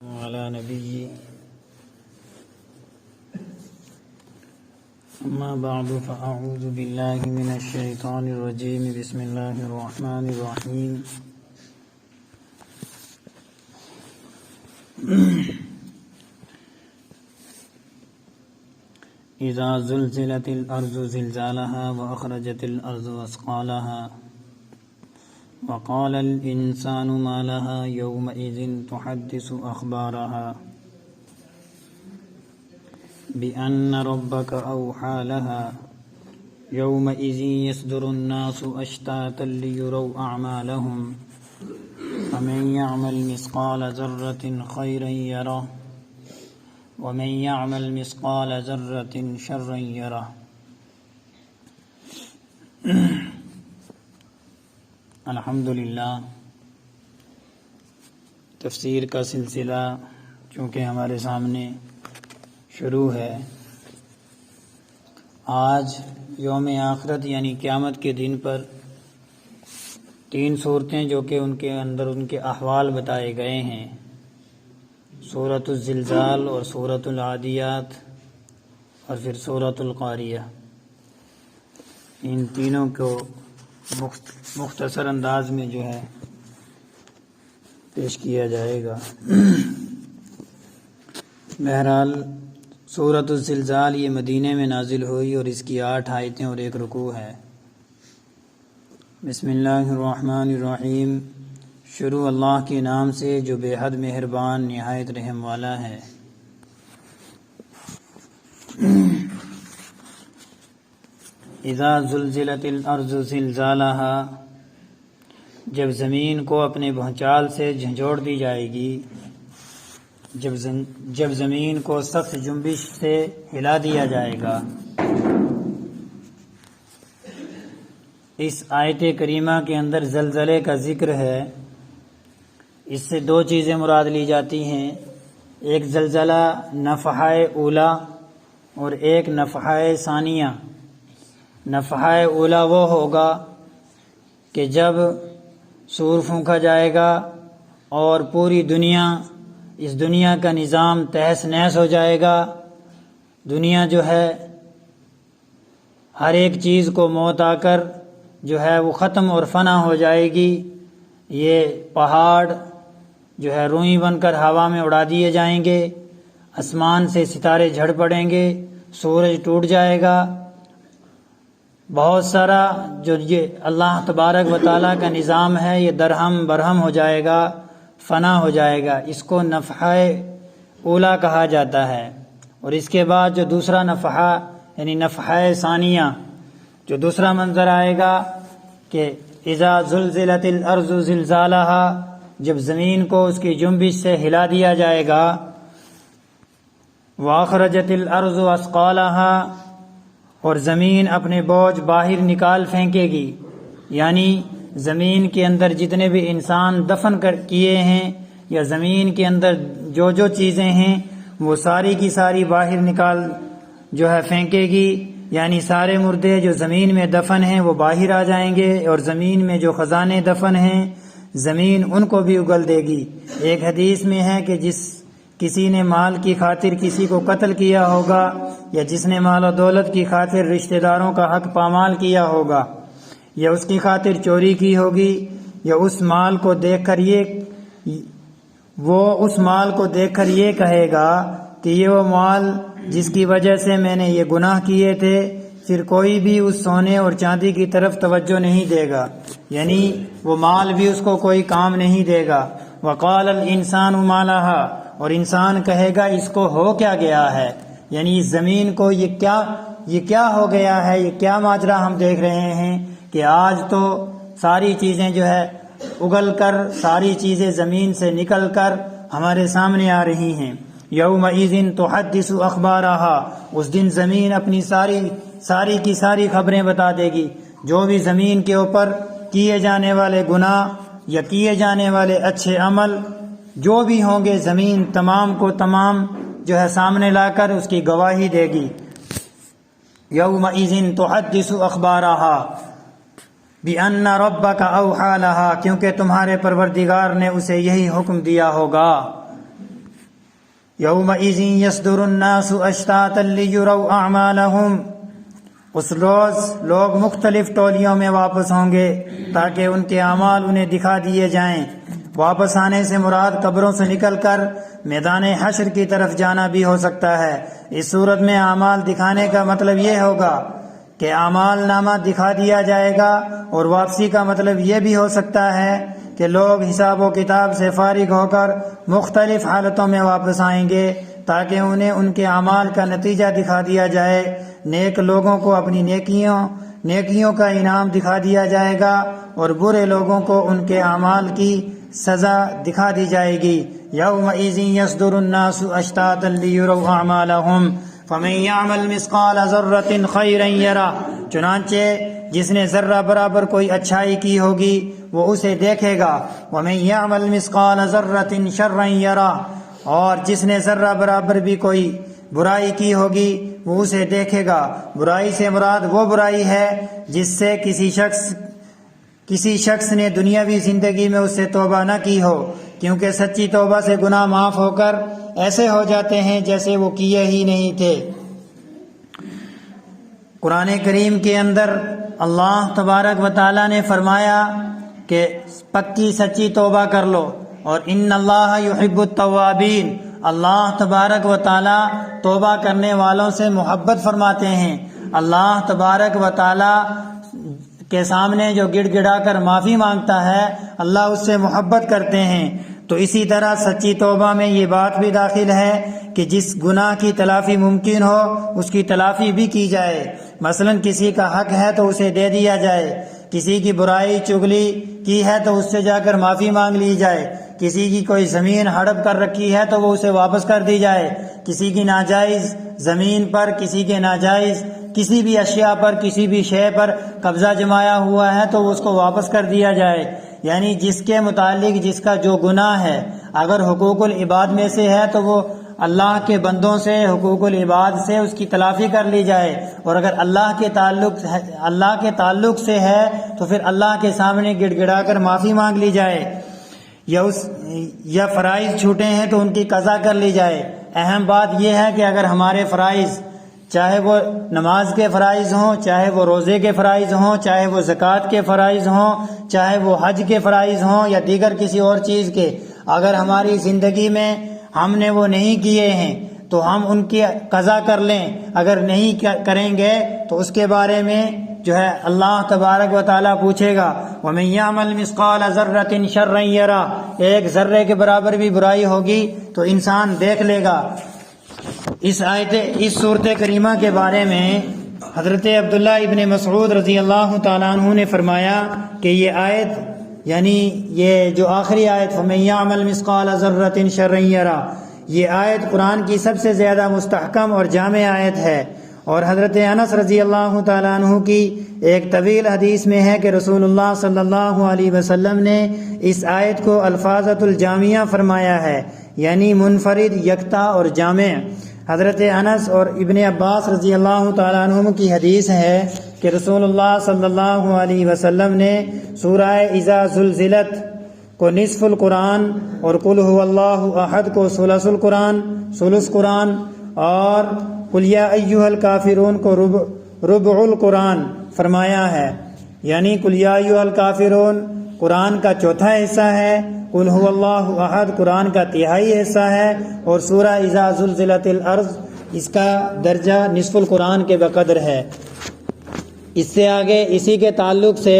وعلى نبي أما بعد فأعوذ بالله من الشيطان الرجيم بسم الله الرحمن الرحيم إذا زلزلت الأرض زلزالها وأخرجت الأرض أثقالها وقال الإنسان ما لها يومئذ تحدث أخبارها بأن ربك أوحى لها يومئذ يصدر الناس أشتاتا ليروا أعمالهم فمن يعمل مثقال ذرة خيرا يره ومن يعمل مثقال ذرة شرا يره۔ الحمدللہ تفسیر کا سلسلہ چونکہ ہمارے سامنے شروع ہے۔ آج یوم آخرت یعنی قیامت کے دن پر تین صورتیں جو کہ ان کے اندر ان کے احوال بتائے گئے ہیں، سورۃ الزلزال اور سورۃ العادیات اور پھر سورۃ القاریہ، ان تینوں کو مختصر انداز میں جو ہے پیش کیا جائے گا۔ بہرحال سورۃ الزلزال یہ مدینے میں نازل ہوئی اور اس کی 8 آیتیں اور 1 رکوع ہے۔ بسم اللہ الرحمن الرحیم، شروع اللہ کے نام سے جو بے حد مہربان نہایت رحم والا ہے۔ اذا زلزلت الارض زلزالها، جب زمین کو اپنے بھونچال سے جھنجھوڑ دی جائے گی، جب زمین کو سخت جنبش سے ہلا دیا جائے گا۔ اس آیت کریمہ کے اندر زلزلے کا ذکر ہے۔ اس سے 2 چیزیں مراد لی جاتی ہیں، ایک زلزلہ نفحہ اولا اور ایک نفحہ ثانیہ۔ نفحہ اولا وہ ہوگا کہ جب سور پھونکا جائے گا اور پوری دنیا، اس دنیا کا نظام تہس نہس ہو جائے گا، دنیا جو ہے ہر ایک چیز کو موت آ کر جو ہے وہ ختم اور فنا ہو جائے گی۔ یہ پہاڑ جو ہے روئی بن کر ہوا میں اڑا دیے جائیں گے، آسمان سے ستارے جھڑ پڑیں گے، سورج ٹوٹ جائے گا، بہت سارا جو یہ اللہ تبارک و تعالیٰ کا نظام ہے یہ درہم برہم ہو جائے گا، فنا ہو جائے گا۔ اس کو نفحہ اولا کہا جاتا ہے۔ اور اس کے بعد جو دوسرا نفحہ یعنی نفحہ ثانیہ، جو دوسرا منظر آئے گا کہ اذا زلزلت الارض زلزالها، جب زمین کو اس کی جنبش سے ہلا دیا جائے گا، واخرجت الارض اثقالها، اور زمین اپنے بوجھ باہر نکال پھینکے گی، یعنی زمین کے اندر جتنے بھی انسان دفن کیے ہیں یا زمین کے اندر جو چیزیں ہیں وہ ساری کی ساری باہر نکال جو ہے پھینکے گی، یعنی سارے مردے جو زمین میں دفن ہیں وہ باہر آ جائیں گے، اور زمین میں جو خزانے دفن ہیں زمین ان کو بھی اگل دے گی۔ ایک حدیث میں ہے کہ کسی نے مال کی خاطر کسی کو قتل کیا ہوگا، یا جس نے مال و دولت کی خاطر رشتہ داروں کا حق پامال کیا ہوگا، یا اس کی خاطر چوری کی ہوگی، یا اس مال کو دیکھ کر یہ کہے گا کہ یہ وہ مال جس کی وجہ سے میں نے یہ گناہ کیے تھے، پھر کوئی بھی اس سونے اور چاندی کی طرف توجہ نہیں دے گا، یعنی وہ مال بھی اس کو کوئی کام نہیں دے گا۔ وقال الانسان ما لها، اور انسان کہے گا اس کو ہو کیا گیا ہے، یعنی اس زمین کو یہ کیا ہو گیا ہے، یہ کیا ماجرا ہم دیکھ رہے ہیں کہ آج تو ساری چیزیں جو ہے اگل کر، ساری چیزیں زمین سے نکل کر ہمارے سامنے آ رہی ہیں۔ یومئذ تحدث اخبارها، اس دن زمین اپنی ساری کی ساری خبریں بتا دے گی، جو بھی زمین کے اوپر کیے جانے والے گناہ یا کیے جانے والے اچھے عمل جو بھی ہوں گے، زمین تمام کو تمام جو ہے سامنے لا کر اس کی گواہی دے گی۔ یومئذ تحدث اخبارها بِأَنَّ رَبَّكَ أَوْحَىٰ لَهَا، کیونکہ تمہارے پروردگار نے اسے یہی حکم دیا ہوگا۔ یومئذ یصدر الناس اشتاتا لیروا اعمالہم، اس روز لوگ مختلف ٹولیوں میں واپس ہوں گے تاکہ ان کے اعمال انہیں دکھا دیے جائیں۔ واپس آنے سے مراد قبروں سے نکل کر میدان حشر کی طرف جانا بھی ہو سکتا ہے۔ اس صورت میں اعمال دکھانے کا مطلب یہ ہوگا کہ اعمال نامہ دکھا دیا جائے گا، اور واپسی کا مطلب یہ بھی ہو سکتا ہے کہ لوگ حساب و کتاب سے فارغ ہو کر مختلف حالتوں میں واپس آئیں گے تاکہ انہیں ان کے اعمال کا نتیجہ دکھا دیا جائے۔ نیک لوگوں کو اپنی نیکیوں کا انعام دکھا دیا جائے گا، اور برے لوگوں کو ان کے اعمال کی سزا دکھا دی جائے گی۔ یومئذ یصدر الناس اشتاتا لیروا اعمالہم فمن یعمل مثقال ذرۃ خیرا یرہ، چنانچہ جس نے ذرہ برابر کوئی اچھائی کی ہوگی وہ اسے دیکھے گا۔ ومن یعمل مثقال ذرۃ شرا یرہ، اور جس نے ذرہ برابر بھی کوئی برائی کی ہوگی وہ اسے دیکھے گا۔ برائی سے مراد وہ برائی ہے جس سے کسی شخص نے دنیاوی زندگی میں اس سے توبہ نہ کی ہو، کیونکہ سچی توبہ سے گناہ معاف ہو کر ایسے ہو جاتے ہیں جیسے وہ کیے ہی نہیں تھے۔ قرآن کریم کے اندر اللہ تبارک و تعالیٰ نے فرمایا کہ پکی سچی توبہ کر لو، اور ان اللہ یحب التوابین، اللہ تبارک و تعالیٰ توبہ کرنے والوں سے محبت فرماتے ہیں۔ اللہ تبارک و تعالیٰ کے سامنے جو گڑ گڑا کر معافی مانگتا ہے اللہ اس سے محبت کرتے ہیں۔ تو اسی طرح سچی توبہ میں یہ بات بھی داخل ہے کہ جس گناہ کی تلافی ممکن ہو اس کی تلافی بھی کی جائے۔ مثلا کسی کا حق ہے تو اسے دے دیا جائے، کسی کی برائی چغلی کی ہے تو اس سے جا کر معافی مانگ لی جائے، کسی کی کوئی زمین ہڑپ کر رکھی ہے تو وہ اسے واپس کر دی جائے، کسی کی ناجائز زمین پر، کسی کے ناجائز کسی بھی اشیاء پر، کسی بھی شے پر قبضہ جمایا ہوا ہے تو اس کو واپس کر دیا جائے۔ یعنی جس کے متعلق جس کا جو گناہ ہے اگر حقوق العباد میں سے ہے تو وہ اللہ کے بندوں سے، حقوق العباد سے اس کی تلافی کر لی جائے، اور اگر اللہ کے تعلق سے ہے تو پھر اللہ کے سامنے گڑ گڑا کر معافی مانگ لی جائے، یا فرائض چھوٹے ہیں تو ان کی قضا کر لی جائے۔ اہم بات یہ ہے کہ اگر ہمارے فرائض، چاہے وہ نماز کے فرائض ہوں، چاہے وہ روزے کے فرائض ہوں، چاہے وہ زکوٰۃ کے فرائض ہوں، چاہے وہ حج کے فرائض ہوں یا دیگر کسی اور چیز کے، اگر ہماری زندگی میں ہم نے وہ نہیں کیے ہیں تو ہم ان کی قضا کر لیں، اگر نہیں کریں گے تو اس کے بارے میں جو ہے اللہ تبارک و تعالیٰ پوچھے گا۔ وَمَن يَعْمَلْ مِثْقَالَ ذَرَّةٍ شَرًّا يَرَهُ، ایک ذرے کے برابر بھی برائی ہوگی تو انسان دیکھ لے گا۔ اس صورت کریمہ کے بارے میں حضرت عبداللہ ابن مسعود رضی اللہ تعالیٰ عنہ نے فرمایا کہ یہ آیت، یعنی یہ جو آخری آیت فَمَن يَعْمَلْ مِثْقَالَ ذَرَّةٍ شَرًّا يَرَهُ، یہ آیت قرآن کی سب سے زیادہ مستحکم اور جامع آیت ہے۔ اور حضرت انس رضی اللہ تعالیٰ عنہ کی ایک طویل حدیث میں ہے کہ رسول اللہ صلی اللہ علیہ وسلم نے اس آیت کو الفاظۃ الجامعہ فرمایا ہے، یعنی منفرد، یکتا اور جامع۔ حضرت انس اور ابن عباس رضی اللہ تعالیٰ عنہ کی حدیث ہے کہ رسول اللہ صلی اللہ علیہ وسلم نے سورہ اذا زلزلت کو نصف القرآن اور قل هو اللہ احد کو ثلث قرآن اور قل یا ایھا الکافرون کو ربع القرآن فرمایا ہے، یعنی قل یا ایھا الکافرون قرآن کا چوتھا حصہ ہے، قل هو اللہ احد قرآن کا تہائی حصہ ہے، اور سورہ اذا زلزلت الارض اس کا درجہ نصف القرآن کے بقدر ہے۔ اس سے آگے اسی کے تعلق سے